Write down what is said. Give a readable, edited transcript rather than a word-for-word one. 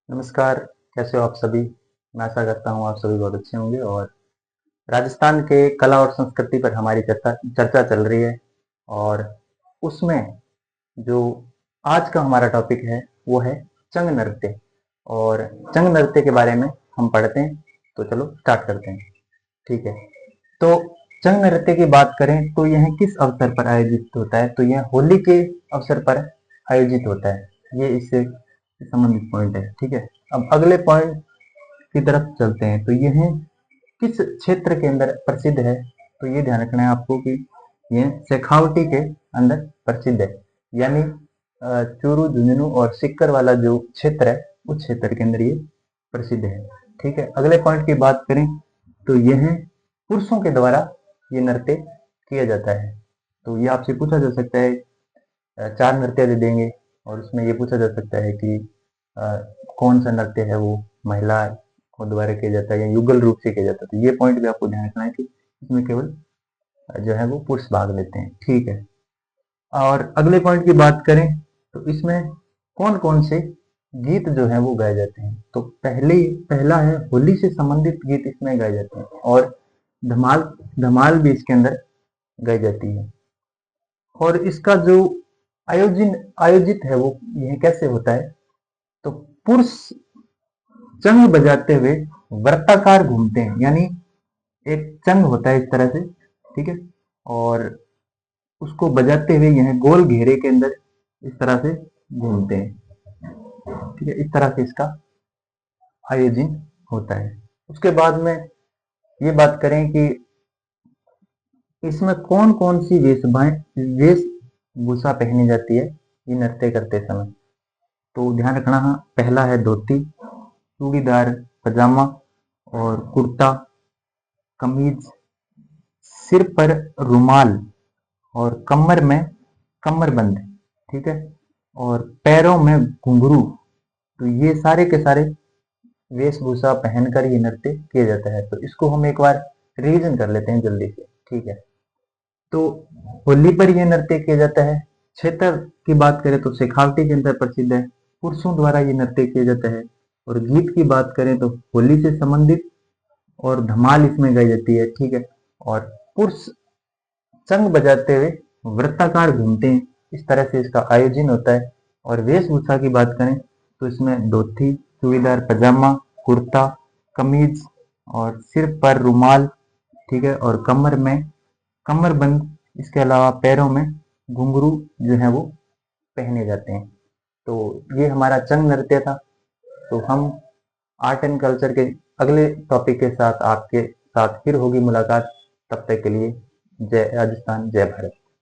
नमस्कार, कैसे हो आप सभी? मैं आशा करता हूँ आप सभी बहुत अच्छे होंगे और राजस्थान के कला और संस्कृति पर हमारी चर्चा चर्चा चल रही है और उसमें जो आज का हमारा टॉपिक है वो है चंग नृत्य। और चंग नृत्य के बारे में हम पढ़ते हैं, तो चलो स्टार्ट करते हैं। ठीक है, तो चंग नृत्य की बात करें तो यह किस अवसर पर आयोजित होता है? तो यह होली के अवसर पर आयोजित होता है। ये इससे संबंधित पॉइंट है। ठीक है, अब अगले पॉइंट की तरफ चलते हैं। तो यह किस क्षेत्र के अंदर प्रसिद्ध है? तो ये ध्यान रखना है आपको कि यह शेखावटी के अंदर प्रसिद्ध है, यानी चूरू, झुंझुनू और सिक्कर वाला जो क्षेत्र है उस क्षेत्र के अंदर ये प्रसिद्ध है। ठीक है, अगले पॉइंट की बात करें तो यह पुरुषों के द्वारा ये नृत्य किया जाता है। तो ये आपसे पूछा जा सकता है, चार नृत्य दे देंगे और उसमें ये पूछा जा सकता है कि कौन सा नृत्य है वो महिला को द्वारा किया जाता है या युगल रूप से किया जाता है। तो ये पॉइंट भी आपको ध्यान रखना है कि इसमें केवल जो है वो पुरुष भाग लेते हैं। ठीक है, और अगले पॉइंट की बात करें तो इसमें कौन कौन से गीत जो है वो गाए जाते हैं? तो पहला है होली से संबंधित गीत इसमें गाए जाते हैं और धमाल धमाल भी इसके अंदर गाई जाती है। और इसका जो आयोजित है वो यह कैसे होता है? तो पुरुष चंग बजाते हुए वृत्ताकार घूमते हैं, यानी एक चंग होता है इस तरह से। ठीक है, और उसको बजाते हुए यह गोल घेरे के अंदर इस तरह से घूमते हैं। ठीक है, इस तरह से इसका आयोजन होता है। उसके बाद में ये बात करें कि इसमें कौन कौन सी वेशभूषा पहनी जाती है ये नृत्य करते समय? तो ध्यान रखना, हाँ, पहला है धोती, चूड़ीदार पजामा और कुर्ता, कमीज, सिर पर रुमाल और कमर में कमरबंद। ठीक है, और पैरों में घुंघरू। तो ये सारे के सारे वेशभूषा पहनकर ये नृत्य किया जाता है। तो इसको हम एक बार रिवीजन कर लेते हैं जल्दी से। ठीक है, तो होली पर यह नृत्य किया जाता है। क्षेत्र की बात करें तो शेखावटी के अंदर प्रसिद्ध है, पुरुषों द्वारा ये नृत्य किया जाता है। और गीत की बात करें तो होली से संबंधित और धमाल इसमें गाई जाती है। ठीक है, और पुरुष संग बजाते हुए वृत्ताकार घूमते हैं, इस तरह से इसका आयोजन होता है। और वेशभूषा की बात करें तो इसमें धोती, चूड़ीदार पजामा, कुर्ता, कमीज और सिर पर रुमाल। ठीक है, और कमर में कमरबंद, इसके अलावा पैरों में घुंघरू जो है वो पहने जाते हैं। तो ये हमारा चंग नृत्य था। तो हम आर्ट एंड कल्चर के अगले टॉपिक के साथ आपके साथ फिर होगी मुलाकात। तब तक के लिए जय राजस्थान, जय भारत।